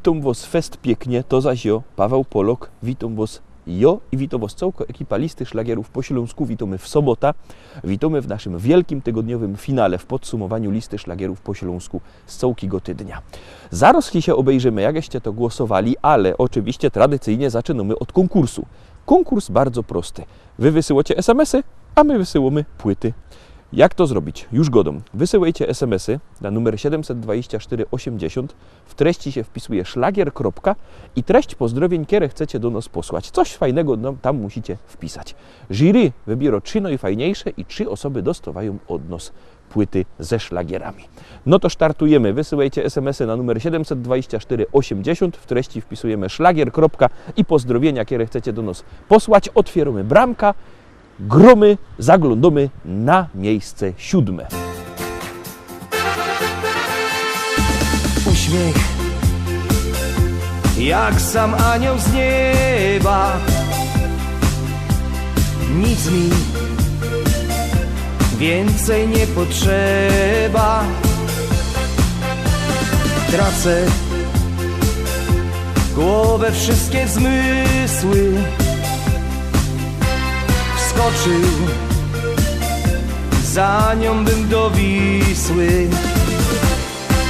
Witam was fest pięknie, to zaś jo, Paweł Polok, witam was jo i witam was całko ekipa Listy Szlagierów po Śląsku. Witamy w sobota, witamy w naszym wielkim tygodniowym finale, w podsumowaniu Listy Szlagierów po Śląsku z całkiego tydnia. Zaraz się obejrzymy, jakście to głosowali, ale oczywiście tradycyjnie zaczynamy od konkursu. Konkurs bardzo prosty. Wy wysyłacie SMS-y, a my wysyłamy płyty. Jak to zrobić? Już godą. Wysyłajcie SMS-y na numer 72480. W treści się wpisuje szlagier. I treść pozdrowień, które chcecie do nas posłać. Coś fajnego tam musicie wpisać. Jury wybiera 3 najfajniejsze i 3 osoby dostawają od nas płyty ze szlagierami. No to startujemy. Wysyłajcie SMS-y na numer 72480. W treści wpisujemy szlagier. I pozdrowienia, które chcecie do nas posłać. Otwieramy bramka. Gromy, zaglądamy na miejsce 7. Uśmiech jak sam anioł z nieba. Nic mi więcej nie potrzeba. Tracę głowę, wszystkie zmysły. Wskoczył za nią bym do Wisły.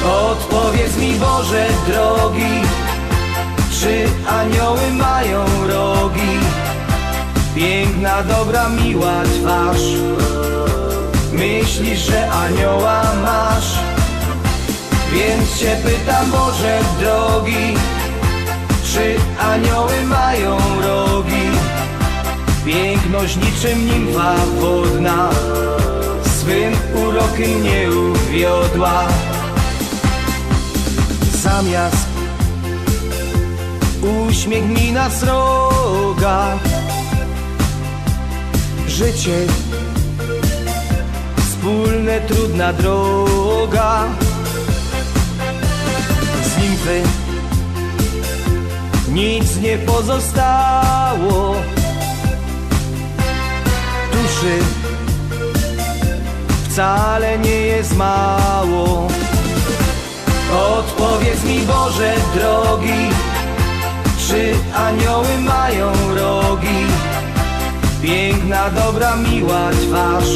Odpowiedz mi, Boże drogi, czy anioły mają rogi? Piękna, dobra, miła twarz. Myślisz, że anioła masz? Więc cię pytam, Boże drogi, czy anioły mają rogi? Piękność niczym nimfa wodna swym urokiem nie uwiodła. Zamiast uśmiech mi na sroga, życie wspólne, trudna droga. Z nimfy nic nie pozostało. Duszy wcale nie jest mało. Odpowiedz mi, Boże drogi, czy anioły mają rogi? Piękna, dobra, miła twarz.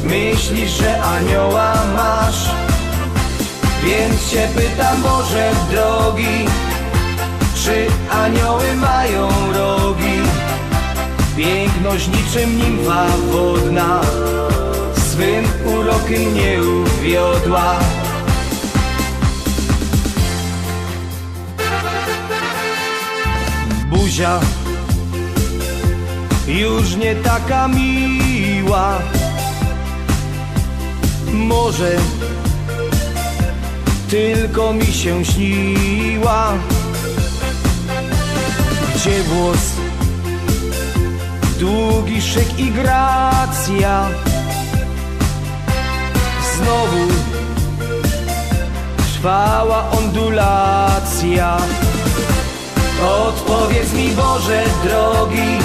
Myślisz, że anioła masz? Więc cię pytam, Boże drogi, czy anioły mają rogi? Piękność niczym nimfa wodna swym urokiem nie uwiodła. Buzia już nie taka miła. Może tylko mi się śniła. Gdzie włos, długi szyk i gracja. Znowu trwała ondulacja. Odpowiedz mi, Boże drogi,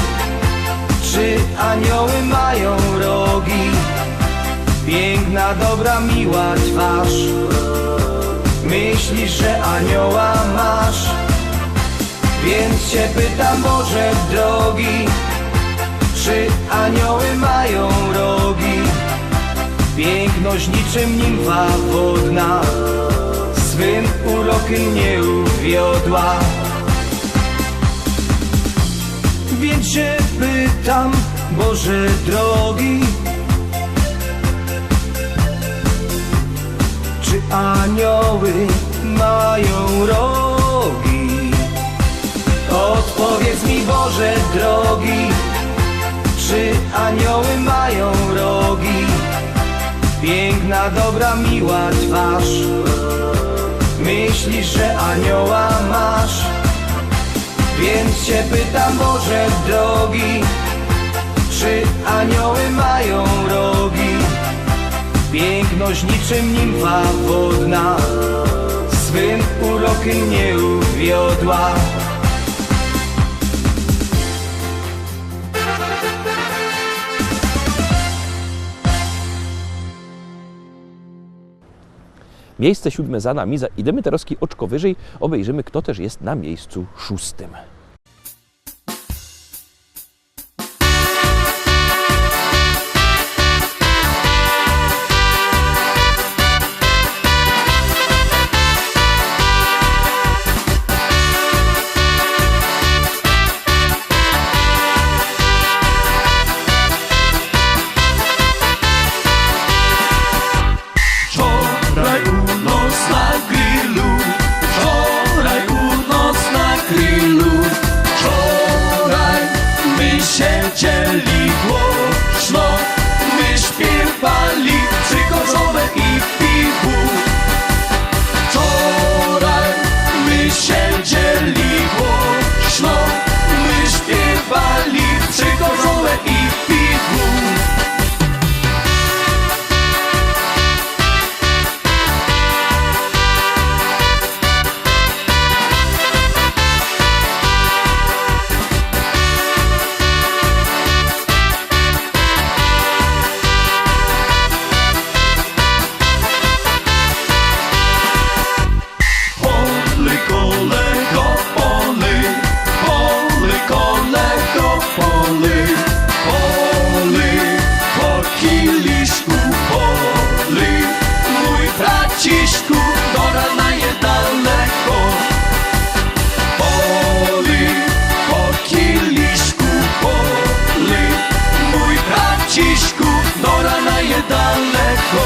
czy anioły mają rogi? Piękna, dobra, miła twarz. Myślisz, że anioła masz? Więc cię pytam, Boże drogi, czy anioły mają rogi? Piękność niczym nimfa wodna swym urokiem nie uwiodła. Więc się pytam, Boże drogi, czy anioły mają rogi? Odpowiedz mi, Boże drogi, czy anioły mają rogi? Piękna, dobra, miła twarz. Myślisz, że anioła masz? Więc cię pytam, Boże drogi, czy anioły mają rogi? Piękność niczym nimfa wodna swym urokiem nie uwiodła. Miejsce 7 za nami, idziemy teraz oczko wyżej, obejrzymy, kto też jest na miejscu 6. Wczoraj u nas na grillu, wczoraj u nas na grillu, wczoraj my siedzieli głośno, my śpiewali przykorzowe i piwu. Wczoraj my siedzieli głośno, my śpiewali przykorzowe i piwu. Ciśku, do rana je daleko. Poli, po kieliszku, poli, mój braciszku, do rana je daleko.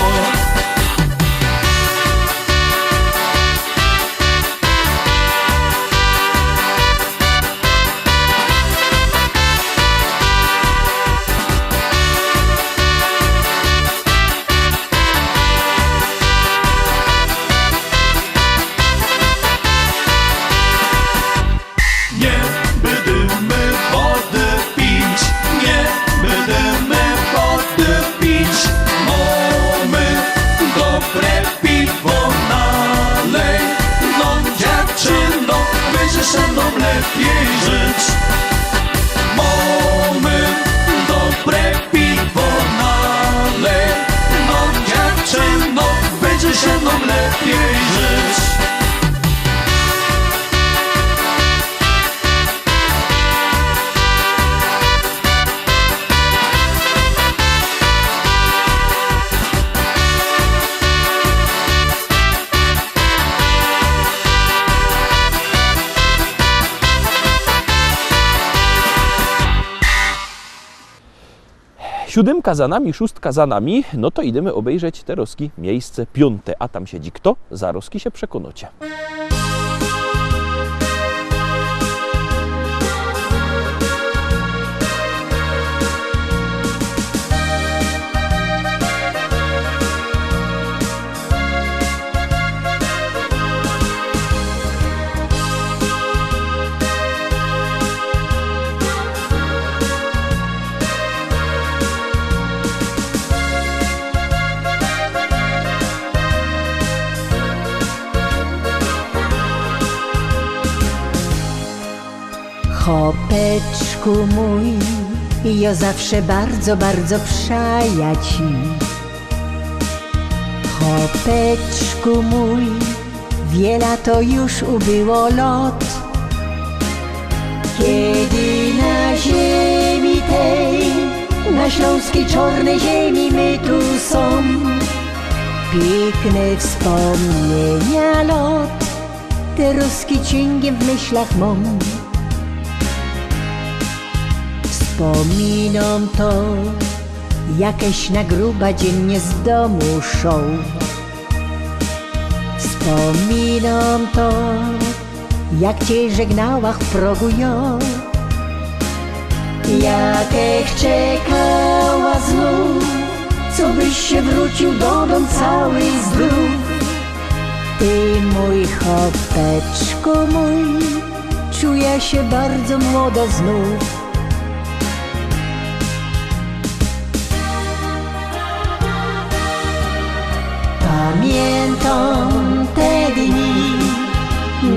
Lepiej żyć. Mamy dobre piwo nalej, no dziewczyno, będzie się nam lepiej żyć. Siódemka za nami, 6 za nami, no to idziemy obejrzeć te roski miejsce 5. A tam siedzi kto? Za roski się przekonacie. Chopeczku mój, ja zawsze bardzo, bardzo przaja ci. Chopeczku mój, wiele to już ubyło lot. Kiedy na ziemi tej, na śląskiej czarnej ziemi my tu są, piękne wspomnienia lot, te ruskie cięgiem w myślach mam. Wspominam to, jakieś na gruba dziennie z domu szą. Wspominam to, jak cię żegnała w progu ja. Jakech czekała znów, co byś się wrócił do domu cały zdrów. Ty mój chopeczku mój, czuję się bardzo młodo znów. Pamiętam te dni,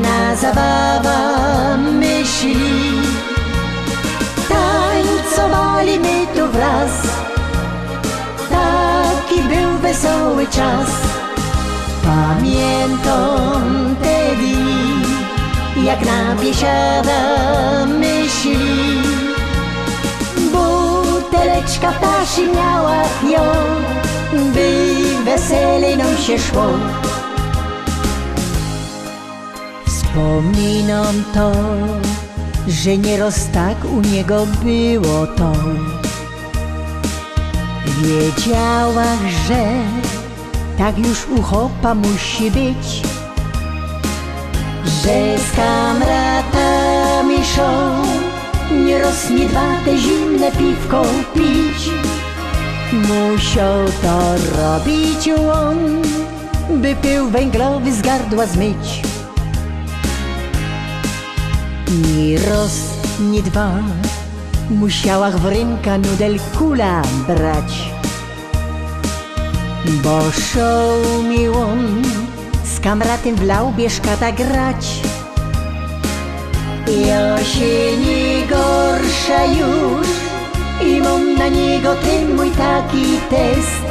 na zabawa myśli, tańcowali my tu wraz, taki był wesoły czas. Pamiętam te dni, jak na biesiada myśli. Buteleczka ptasi miała ją, by weselej nam się szło. Wspominam to, że nieraz tak u niego było to. Wiedziałach, że tak już u chopa musi być, że z kamratami szą nieraz nie dwa te zimne piwko pić. Musiał to robić on, by pył węglowy z gardła zmyć. Ni raz, ni dwa musiałach w ręka nudel kula brać, bo szał mi on z kamratem w laubie szkata grać. Ja się nie gorsza już i mam na niego ten mój taki test.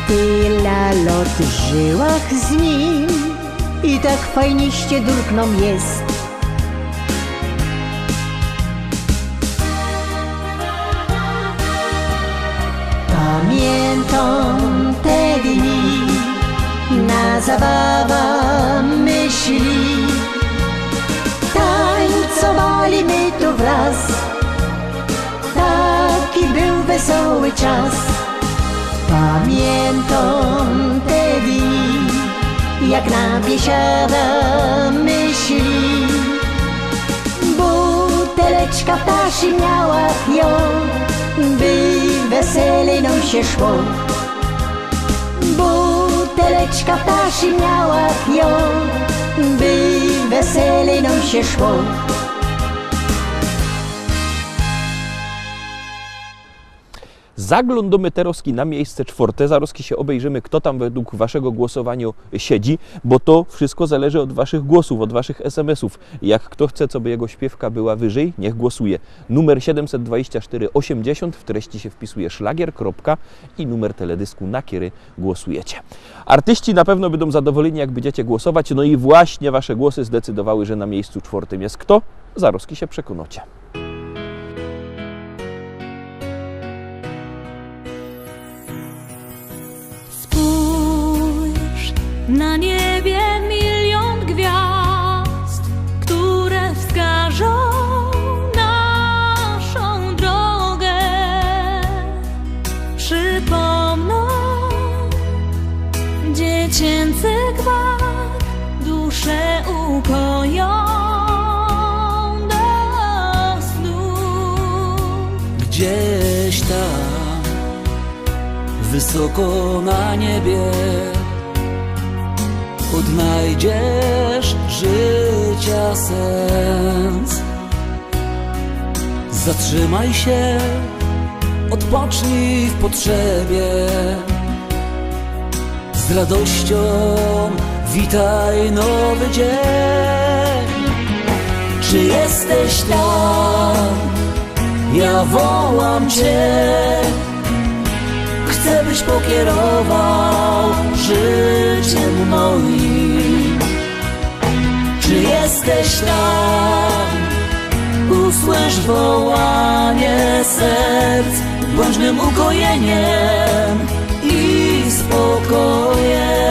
Tyle lat żyłach z nim i tak fajniście durkną jest. Pamiętam te dni, na zabawa myśli. Tańcowali my tu wraz, taki był wesoły czas. Pamiętam te dni, jak na biesiada myśli. Buteleczka ptasi miała ją, by weselej nam się szło. Buteleczka ptasi miała ją, by weselej nam się szło. Zaglądamy teraz na miejsce czwarte, zaraz się obejrzymy, kto tam według waszego głosowania siedzi, bo to wszystko zależy od waszych głosów, od waszych SMS-ów. Jak kto chce, co by jego śpiewka była wyżej, niech głosuje. Numer 724 80, w treści się wpisuje szlagier, i numer teledysku, na który głosujecie. Artyści na pewno będą zadowoleni, jak będziecie głosować, no i właśnie wasze głosy zdecydowały, że na miejscu czwartym jest kto? Zaraz się przekonacie. Na niebie milion gwiazd, które wskażą naszą drogę, przypomną dziecięcy gwar, duszę ukoją do snu. Gdzieś tam, wysoko na niebie, odnajdziesz życia sens. Zatrzymaj się, odpocznij w potrzebie. Z radością witaj nowy dzień. Czy jesteś tam? Ja wołam Cię. Chcę, byś pokierował życiem moim. Czy jesteś tam? Usłysz wołanie serc błędnym ukojeniem i spokojem.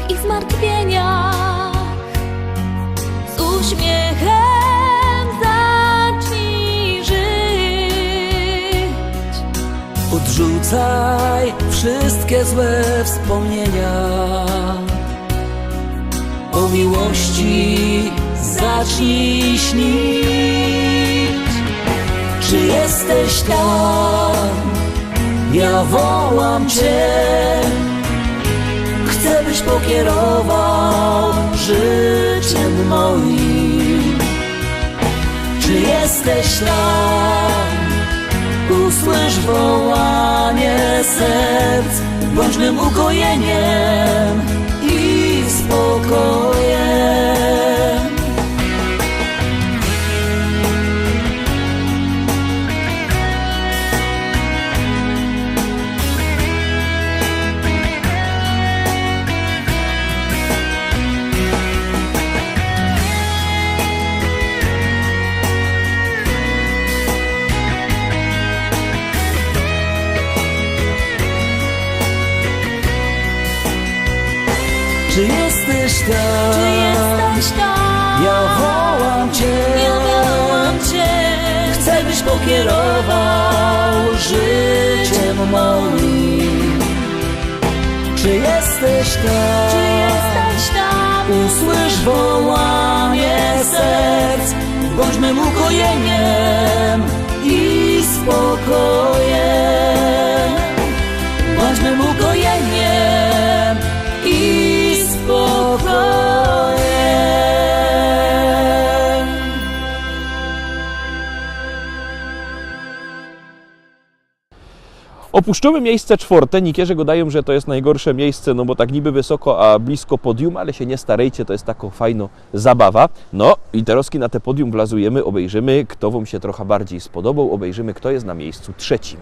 I zmartwieniach, z uśmiechem zacznij żyć. Odrzucaj wszystkie złe wspomnienia. O miłości zacznij śnić. Czy jesteś tam? Ja wołam Cię. Chcę, byś pokierował życiem moim. Czy jesteś tam? usłysz wołanie serc, bądź mym ukojeniem i spokojem. Czy jesteś tam? Czy jesteś tam? Ja wołam Cię, Ja wołam Cię. chcę, byś pokierował życiem moim. Czy jesteś tam? Czy jesteś tam? Usłysz wołanie serc, bądź mym ukojeniem i spokojem. Bądź mym ukojeniem i spokojem. Opuszczone miejsce czwarte. Niekierzy gadają, że to jest najgorsze miejsce, no bo tak niby wysoko, a blisko podium, ale się nie starejcie, to jest taka fajna zabawa. No i teraz na te podium wlazujemy, obejrzymy, kto Wam się trochę bardziej spodobał, obejrzymy, kto jest na miejscu trzecim.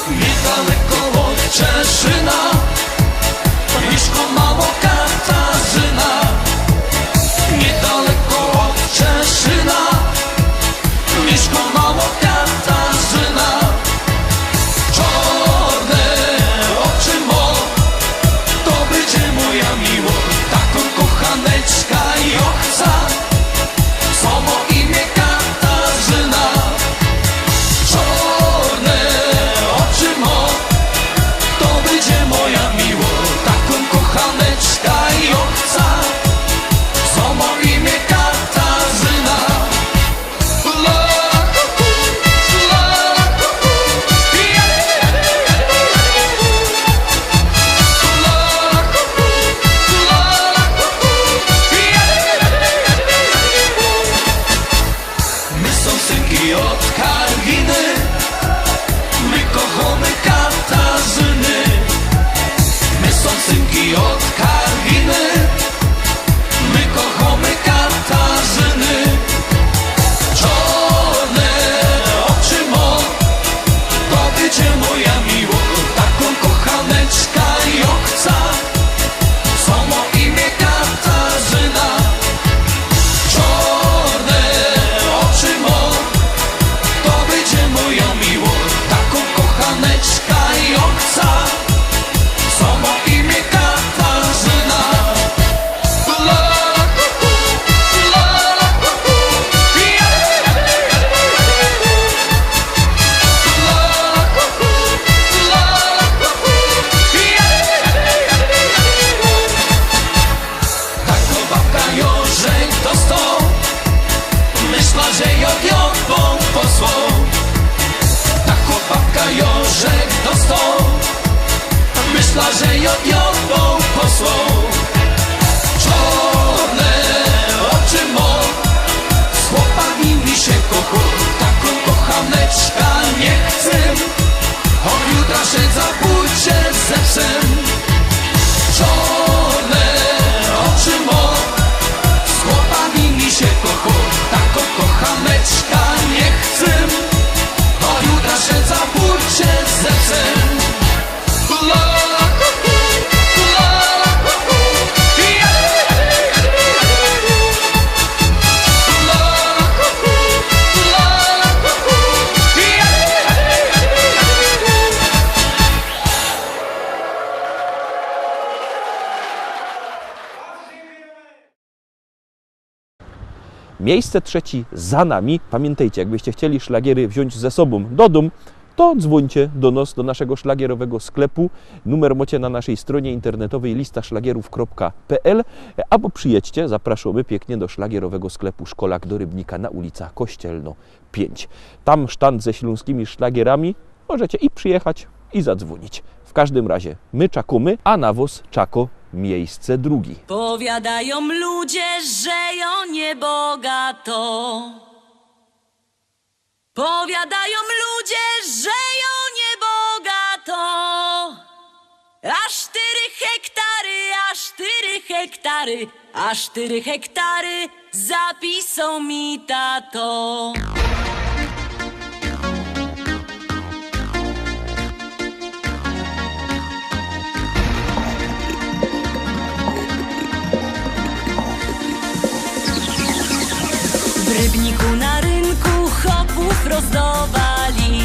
Niedaleko od Cieszyna, Mieszko mało Katarzyna. Niedaleko od Cieszyna, Mieszko mało Katarzyna. Czarne oczy mo, to będzie moja miłość. Taką kochaneczka jochca, samo imię Katarzyna. Czarne oczy mo, to będzie moja miłość. Taką kochaneczka jochca, samo imię Katarzyna. La, kuku, la, kuku, ja, la, kuku, ja. My są synki od Karwiny, my kochamy Katarzyny. My są synki od Karwiny, my kochamy Katarzyny. Czarne oczy mo, to będzie moja miłość. Taką kochaneczka jochca, samo imię Katarzyna. Czarne oczy mo, to będzie moja miłość. Taką kochaneczka jochca, samo imię Katarzyna. La, kuku, la, kuku, ja, la, kuku, la, kuku, ja. Taką babka Jorzek dostał, myśla, że ją posłał. Taką babka Jorzek dostał, myśla, że ją posłał. Czarne oczy mo, z chłopami mi się kochał. Taką kochaneczka nie chcę, od jutra się zabójcie ze psem. Czarne oczy mo, z chłopami mi się kochał. Taką kochaneczka nie chcę, od jutra się zabójcie ze psem. La, kuku, la, kuku, ja, la, kuku, la, kuku, ja. Miejsce trzecie za nami. Pamiętajcie, jakbyście chcieli szlagiery wziąć ze sobą do domu, to dzwońcie do nas, do naszego szlagierowego sklepu. Numer macie na naszej stronie internetowej listaszlagierów.pl albo przyjedźcie, zapraszamy pięknie do szlagierowego sklepu Szkolak do Rybnika na ulica Kościelno 5. Tam sztand ze śląskimi szlagierami, możecie i przyjechać, i zadzwonić. W każdym razie my czakamy, a nawóz czako miejsce drugi. Powiadają ludzie, że ją niebogato. Powiadają ludzie, że ją niebogato. A 4 hektary, a 4 hektary zapisał mi tato. W Rybniku na rynku chopów rozdawali.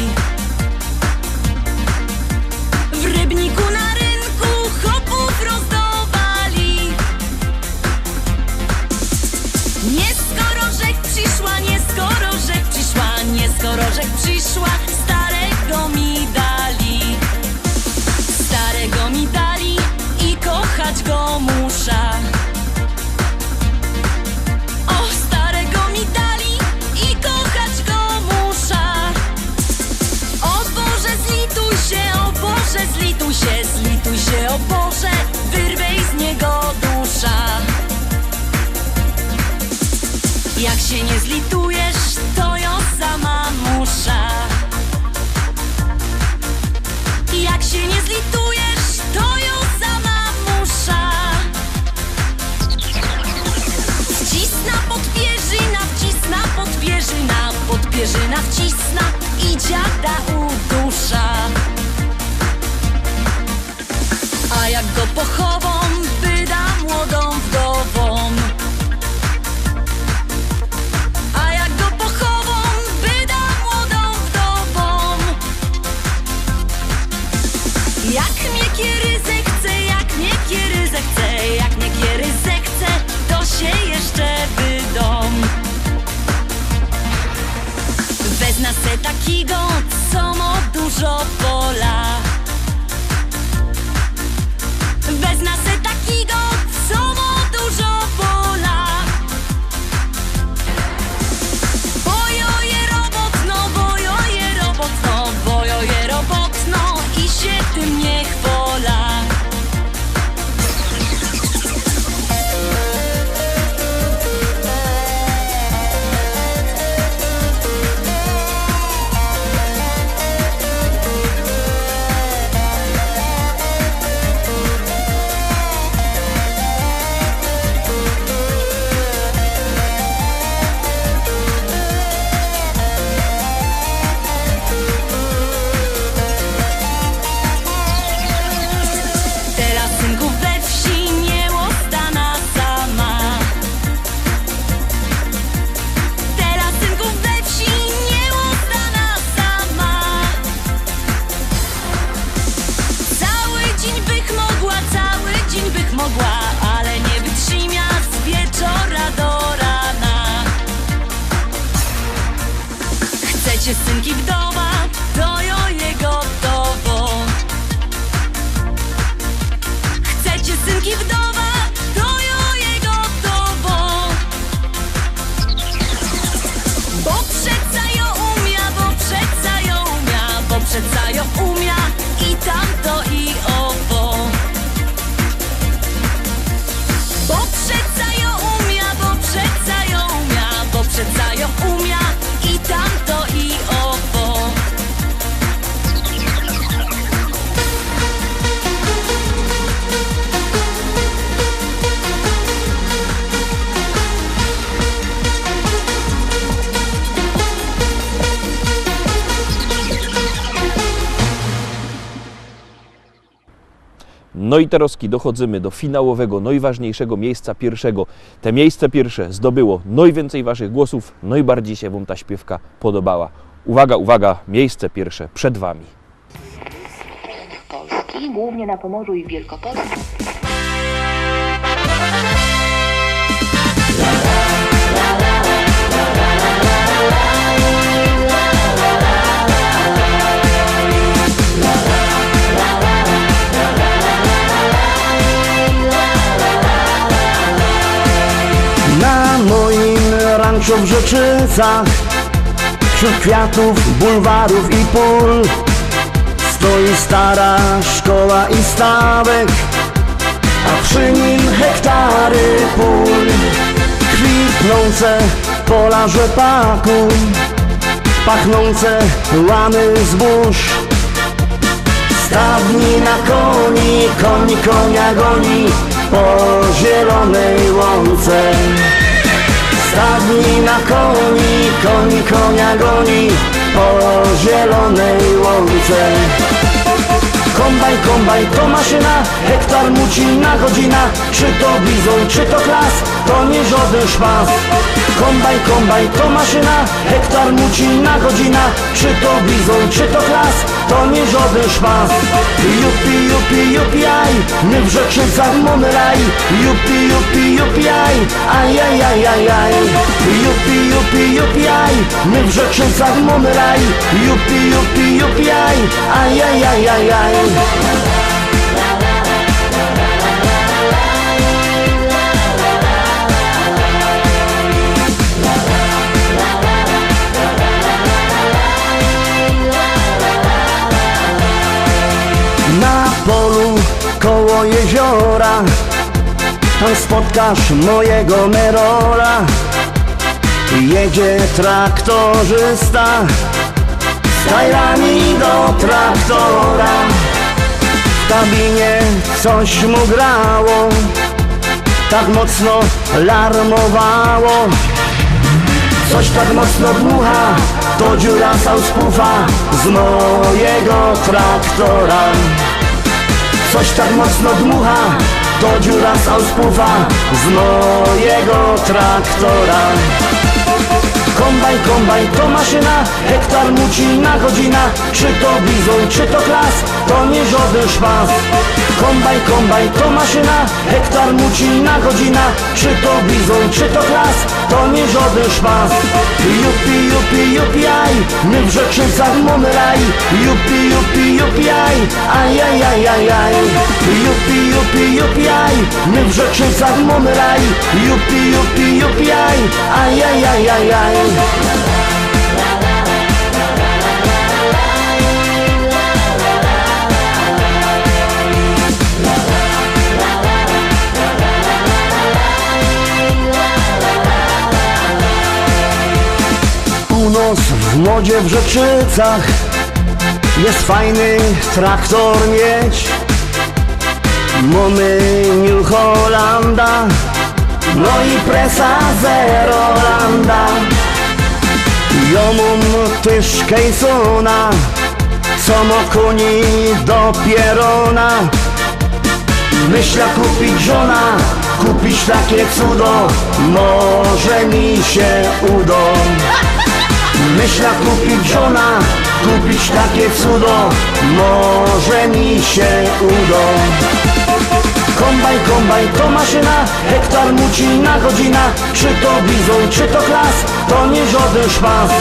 W Rybniku na rynku chopów rozdawali. Nie skoro rzek przyszła, nie skoro rzek przyszła, nie skoro rzek przyszła, starego mi dali. Starego mi dali i kochać go muszę. Zlituj się, o Boże, wyrwej z niego dusza. Jak się nie zlitujesz, to ją sama musza. Jak się nie zlitujesz, to ją sama musza. Wcisna podpierzyna, wcisna podpierzyna, podpierzyna wcisna i dziada udusza. A jak go pochową, wyda młodą wdową. A jak go pochową, wyda młodą wdową. Jak mnie kiery zechce, jak mnie kiery zechce, jak mnie kiery zechce, to się jeszcze wydom. Wezna se takiego, co ma dużo pola. Wezna se takiego, co ma dużo pola. Bojoje robotno, bojoje robotno, bojoje robotno i się tym nie chwola. Ale nie wytrzyma z wieczora do rana. Chcecie synki wdowa, to ją jego gotowo. Chcecie synki wdowa, to ją jego gotowo. Bo przeca ją umia, bo przeca ją umia, bo przeca ją umia i tamto i owo. Bo przeca ją umia, bo przeca ją umia, bo przeca ją umia i tamto i owo. No i teraz dochodzimy do finałowego, najważniejszego miejsca pierwszego. Te miejsce pierwsze zdobyło najwięcej waszych głosów, najbardziej się wam ta śpiewka podobała. Uwaga, uwaga, miejsce pierwsze przed wami. Polski, głównie na Pomorzu i w Wielkopolsce. ranczo w Rzeczycach, wśród kwiatów, bulwarów i pól stoi stara szkoła i stawek, a przy nim hektary pól. Kwitnące pola rzepaku, pachnące łany zbóż. Stadni na koni, koni konia goni po zielonej łące. Stadni na koni, koni konia goni po zielonej łące. Kombajn, kombajn to maszyna, hektar muci na godzina. Czy to bizon, czy to klas, to nie żaden szpas. Kombajn, kombajn to maszyna, hektar muci na godzina. Czy to bizon, czy to klas, to nie żaden szpas. Jupi, jupi, jupi, aj, my w Rzeczycach mamy raj. Jupi, jupi, jupi, aj, aj, aj, aj, aj, aj. Jupi, jupi, jupi, aj, my w Rzeczycach mamy raj. Jupi, jupi, jupi, aj, aj, aj, aj, aj, aj. Na polu koło jeziora tam spotkasz mojego Merola. Jedzie traktorzysta z tajrami do traktora. W kabinie coś mu grało, tak mocno larmowało. Coś tak mocno dmucha, to dziura sauspufa z mojego traktora. Coś tak mocno dmucha, to dziura sauspufa z mojego traktora. Kombajn, kombajn to maszyna, hektar muci na godzina. Czy to bizon, czy to klas, to nie żaden szpas. Kombajn, kombajn to maszyna, hektar muci na godzina. Czy to bizon, czy to klas, to nie żaden szpas. Jupi, jupi, jupi, aj, my w Rzeczycach mamy raj. Jupi, jupi, jupi, aj, aj, aj, aj, aj, aj. Jupi, jupi, jupi, aj, my w Rzeczycach mamy raj. Jupi, jupi, jupi, aj, aj, aj, aj, aj, aj. Północ w modzie w Rzeczycach, jest fajny traktor mieć. Mamy New Hollanda, no i presa Zerolanda. Jomum też Kejsona, co mo koni do pierona. Myśla kupić żona, kupić takie cudo, może mi się uda. Myśla kupić żona, kupić takie cudo, może mi się uda. Kombajn, kombajn to maszyna, hektar muci na godzina. Czy to bizon, czy to klas, to nie żaden szpas.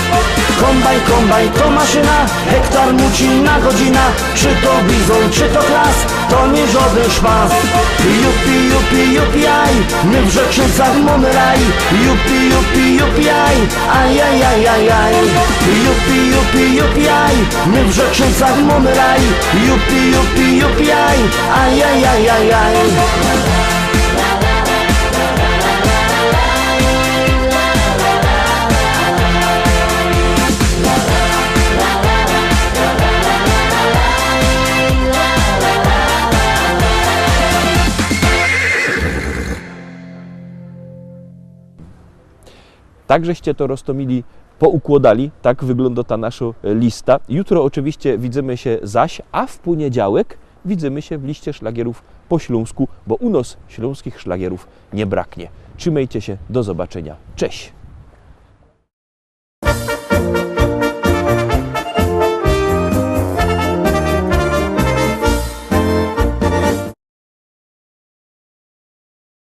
Kombajn, kombajn to maszyna, hektar muci na godzina. Czy to bizon, czy to klas, to nie żaden szpas. Jupi, jupi, jupi, aj, my w Rzeczycach mamy raj. Jupi, jupi, jupi, aj, aj, aj, aj, aj, aj. Jupi, jupi, jupi, aj, my w Rzeczycach mamy raj. Jupi, jupi, jupi, aj, aj, aj, aj, aj, aj. Tak żeście to Roztomili poukładali, tak wygląda ta nasza lista. Jutro oczywiście widzimy się zaś, a w poniedziałek widzimy się w liście szlagierów po śląsku, bo u nas śląskich szlagierów nie braknie. Trzymajcie się, do zobaczenia. Cześć!